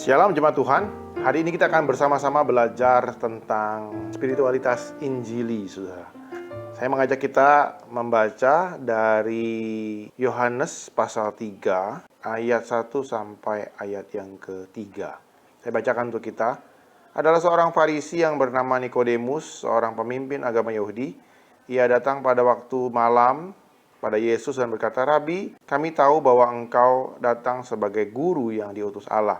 Shalom jemaat Tuhan. Hari ini kita akan bersama-sama belajar tentang spiritualitas Injili, saudara. Saya mengajak kita membaca dari Yohanes pasal 3 ayat 1 sampai ayat yang ketiga. Saya bacakan untuk kita. Adalah seorang Farisi yang bernama Nikodemus, seorang pemimpin agama Yahudi. Ia datang pada waktu malam pada Yesus dan berkata, "Rabi, kami tahu bahwa engkau datang sebagai guru yang diutus Allah.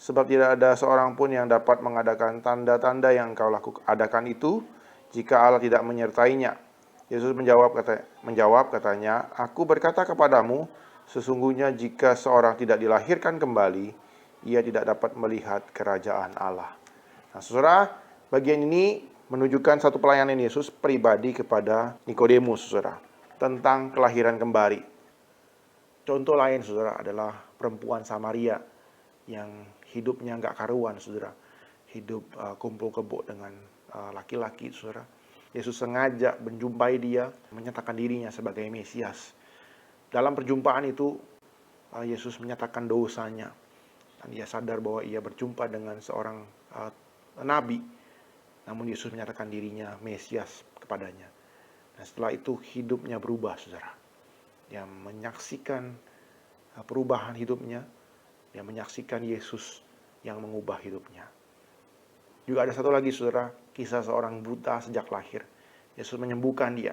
Sebab tidak ada seorang pun yang dapat mengadakan tanda-tanda yang engkau adakan itu jika Allah tidak menyertainya." Yesus menjawab katanya, "Aku berkata kepadamu, sesungguhnya jika seorang tidak dilahirkan kembali, ia tidak dapat melihat kerajaan Allah." Nah, saudara, bagian ini menunjukkan satu pelayanan Yesus pribadi kepada Nikodemus, saudara, tentang kelahiran kembali. Contoh lain, saudara, adalah perempuan Samaria yang hidupnya nggak karuan, saudara. Hidup kumpul kebo dengan laki-laki, saudara. Yesus sengaja menjumpai dia, menyatakan dirinya sebagai Mesias. Dalam perjumpaan itu, Yesus menyatakan dosanya. Dan dia sadar bahwa ia berjumpa dengan seorang nabi. Namun Yesus menyatakan dirinya Mesias kepadanya. Dan setelah itu hidupnya berubah, saudara. Dia menyaksikan perubahan hidupnya. Dia menyaksikan Yesus yang mengubah hidupnya. Juga ada satu lagi, saudara, kisah seorang buta sejak lahir. Yesus menyembuhkan dia.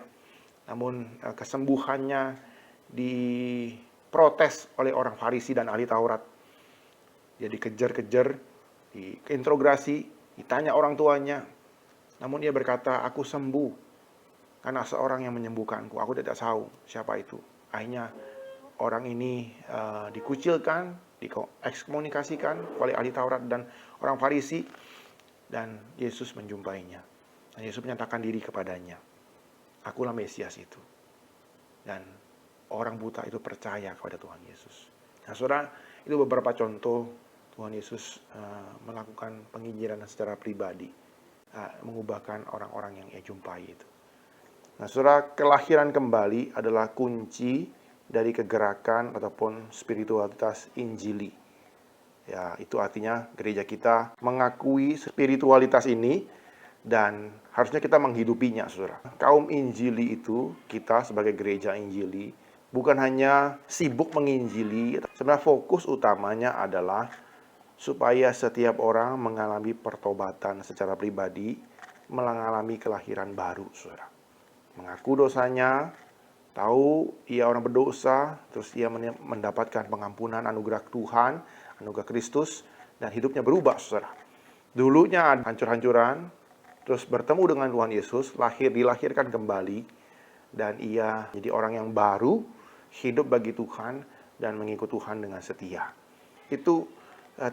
Namun kesembuhannya diprotes oleh orang Farisi dan ahli Taurat. Dia dikejar-kejar, diinterogasi, ditanya orang tuanya. Namun dia berkata, "Aku sembuh karena seorang yang menyembuhkanku. Aku tidak tahu siapa itu." Akhirnya orang ini dikucilkan, diekskomunikasikan oleh ahli Taurat dan orang Farisi, dan Yesus menjumpainya. Dan Yesus menyatakan diri kepadanya, "Akulah Mesias itu." Dan orang buta itu percaya kepada Tuhan Yesus. Nah, saudara, itu beberapa contoh Tuhan Yesus melakukan penginjilan secara pribadi, mengubahkan orang-orang yang ia jumpai itu. Nah, saudara, kelahiran kembali adalah kunci dari kegerakan ataupun spiritualitas Injili. Ya, itu artinya gereja kita mengakui spiritualitas ini dan harusnya kita menghidupinya, saudara. Kaum Injili itu, kita sebagai gereja Injili, bukan hanya sibuk menginjili. Sebenarnya fokus utamanya adalah supaya setiap orang mengalami pertobatan secara pribadi, mengalami kelahiran baru, saudara. Mengaku dosanya, tahu ia orang berdosa, terus ia mendapatkan pengampunan anugerah Tuhan, anugerah Kristus, dan hidupnya berubah, saudara. Dulunya hancur-hancuran, terus bertemu dengan Tuhan Yesus, dilahirkan kembali, dan ia jadi orang yang baru, hidup bagi Tuhan, dan mengikut Tuhan dengan setia. Itu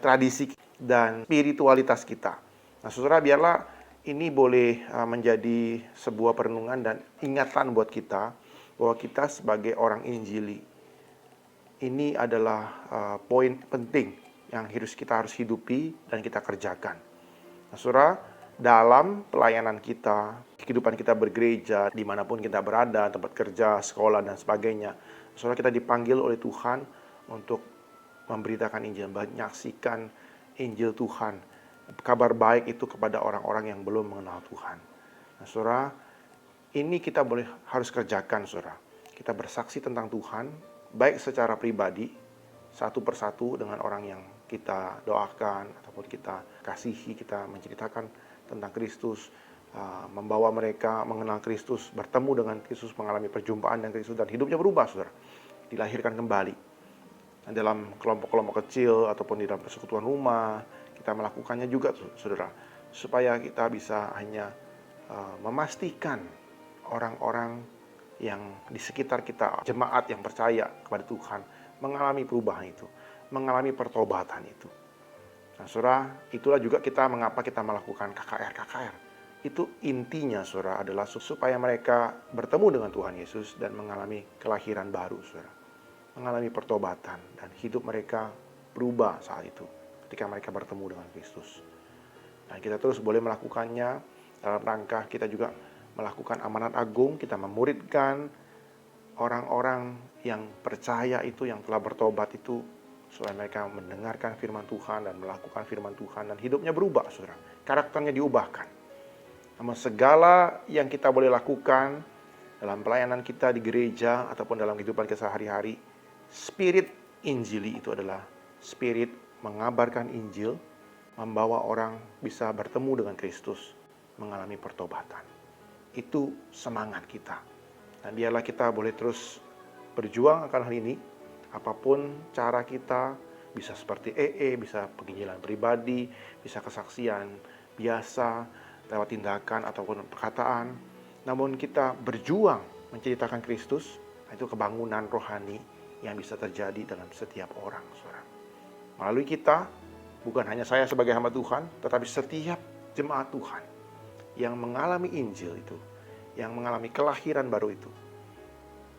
tradisi dan spiritualitas kita. Nah, saudara, biarlah ini boleh menjadi sebuah perenungan dan ingatan buat kita, bahwa kita sebagai orang Injili, ini adalah poin penting yang kita harus hidupi dan kita kerjakan. Nah, saudara, dalam pelayanan kita, kehidupan kita bergereja, dimanapun kita berada, tempat kerja, sekolah, dan sebagainya, saudara, kita dipanggil oleh Tuhan untuk memberitakan Injil, menyaksikan Injil Tuhan, kabar baik itu kepada orang-orang yang belum mengenal Tuhan. Nah, saudara, ini kita harus kerjakan, saudara. Kita bersaksi tentang Tuhan, baik secara pribadi, satu persatu dengan orang yang kita doakan, ataupun kita kasihi, kita menceritakan tentang Kristus, membawa mereka mengenal Kristus, bertemu dengan Kristus, mengalami perjumpaan dengan Kristus, dan hidupnya berubah, saudara. Dilahirkan kembali. Nah, dalam kelompok-kelompok kecil, ataupun di dalam persekutuan rumah, kita melakukannya juga, saudara. Supaya kita bisa hanya memastikan orang-orang yang di sekitar kita, jemaat yang percaya kepada Tuhan, mengalami perubahan itu, mengalami pertobatan itu. Nah, saudara, itulah juga mengapa kita melakukan KKR. Itu intinya, saudara, adalah supaya mereka bertemu dengan Tuhan Yesus dan mengalami kelahiran baru, saudara. Mengalami pertobatan dan hidup mereka berubah saat itu, ketika mereka bertemu dengan Kristus. Dan kita terus boleh melakukannya dalam rangka kita juga melakukan amanat agung, kita memuridkan orang-orang yang percaya itu, yang telah bertobat itu, supaya mereka mendengarkan firman Tuhan dan melakukan firman Tuhan dan hidupnya berubah, saudara. Karakternya diubahkan. Namun segala yang kita boleh lakukan dalam pelayanan kita di gereja ataupun dalam kehidupan kesehari-hari, spirit Injili itu adalah spirit mengabarkan Injil, membawa orang bisa bertemu dengan Kristus, mengalami pertobatan. Itu semangat kita. Dan biarlah kita boleh terus berjuang akan hal ini. Apapun cara kita, bisa seperti bisa penginjilan pribadi, bisa kesaksian biasa, lewat tindakan ataupun perkataan. Namun kita berjuang menceritakan Kristus, itu kebangunan rohani yang bisa terjadi dalam setiap orang, saudara. Melalui kita, bukan hanya saya sebagai hamba Tuhan, tetapi setiap jemaat Tuhan yang mengalami Injil itu, yang mengalami kelahiran baru itu,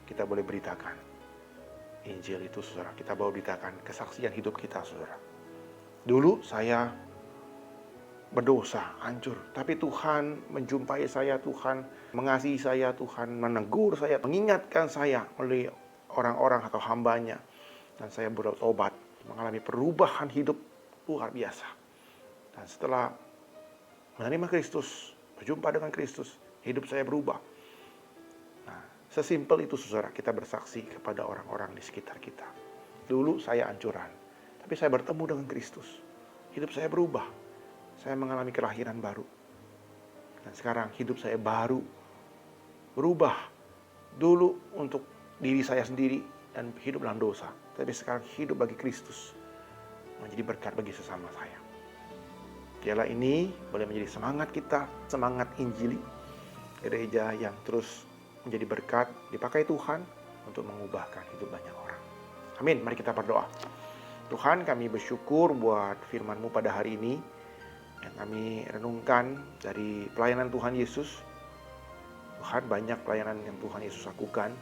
kita boleh beritakan Injil itu, saudara. Kita boleh beritakan kesaksian hidup kita, saudara. Dulu saya berdosa, hancur. Tapi Tuhan menjumpai saya, Tuhan mengasihi saya, Tuhan menegur saya, mengingatkan saya oleh orang-orang atau hambanya. Dan saya bertobat, mengalami perubahan hidup luar biasa. Dan setelah menerima Kristus, berjumpa dengan Kristus, hidup saya berubah. Nah, sesimpel itu, saudara, kita bersaksi kepada orang-orang di sekitar kita. Dulu saya hancuran, tapi saya bertemu dengan Kristus. Hidup saya berubah. Saya mengalami kelahiran baru. Dan sekarang hidup saya baru, berubah. Dulu untuk diri saya sendiri dan hidup dalam dosa. Tapi sekarang hidup bagi Kristus, menjadi berkat bagi sesama saya. Biarlah ini boleh menjadi semangat kita, semangat Injili, gereja yang terus menjadi berkat, dipakai Tuhan untuk mengubahkan hidup banyak orang. Amin. Mari kita berdoa. Tuhan, kami bersyukur buat firman-Mu pada hari ini, yang kami renungkan dari pelayanan Tuhan Yesus. Tuhan, banyak pelayanan yang Tuhan Yesus lakukan.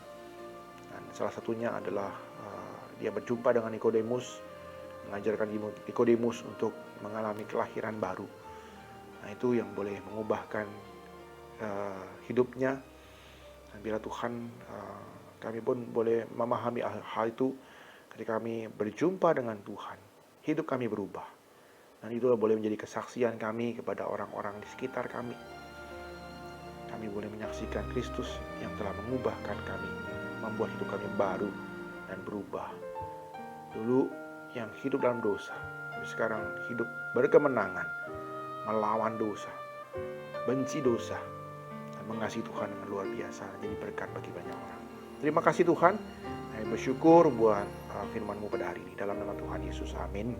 Dan salah satunya adalah dia berjumpa dengan Nikodemus, mengajarkan Nikodemus untuk mengalami kelahiran baru. Nah, itu yang boleh mengubahkan hidupnya. Dan bila Tuhan, kami pun boleh memahami hal itu ketika kami berjumpa dengan Tuhan. Hidup kami berubah. Dan itu boleh menjadi kesaksian kami kepada orang-orang di sekitar kami. Kami boleh menyaksikan Kristus yang telah mengubahkan kami, membuat hidup kami baru dan berubah. Dulu yang hidup dalam dosa, tapi sekarang hidup berkemenangan, melawan dosa, benci dosa, dan mengasihi Tuhan dengan luar biasa, jadi berkat bagi banyak orang. Terima kasih Tuhan, kami bersyukur buat firman-Mu pada hari ini. Dalam nama Tuhan Yesus, amin.